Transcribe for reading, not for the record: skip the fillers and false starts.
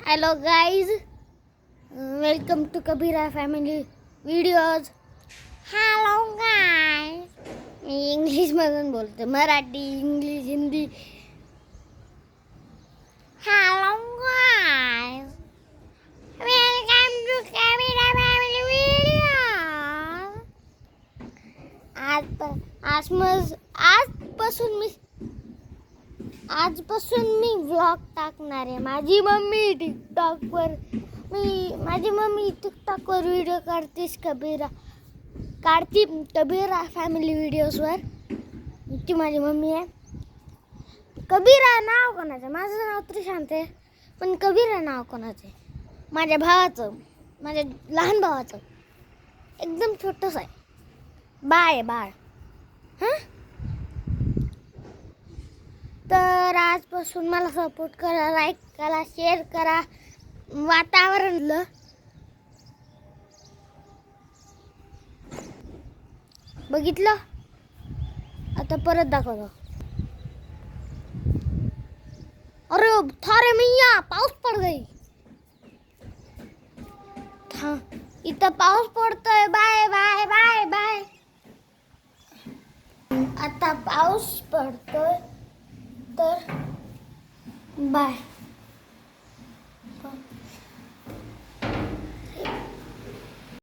Hello guys, welcome to Kabira family videos. Hello guys. Me English मधून बोलते, Marathi, English, Hindi. Hello guys, welcome to Kabira family videos. आजपासून मी vlog टाकणार आहे. माझी mummy टिकटॉकवर video काढती कबीरा family व्हिडिओजवर. ती माझी मम्मी आहे. कबीरा नाव कोणाचं? माझं नाव त्रिशांत आहे, पण कबीरा नाव कोणाचं आहे? माझ्या भावाचं, माझ्या लहान भावाचं. एकदम छोटंसं आहे, बाळ. तर आजपासून मला सपोर्ट करा, लाईक करा, शेअर करा. वातावरण बघितलं, आता परत दाखवतो. अरे थारे मैया, पाऊस पड गई. इथं पाऊस पडतोय. Bye bye bye bye. आता पाऊस पडतोय तर बाय.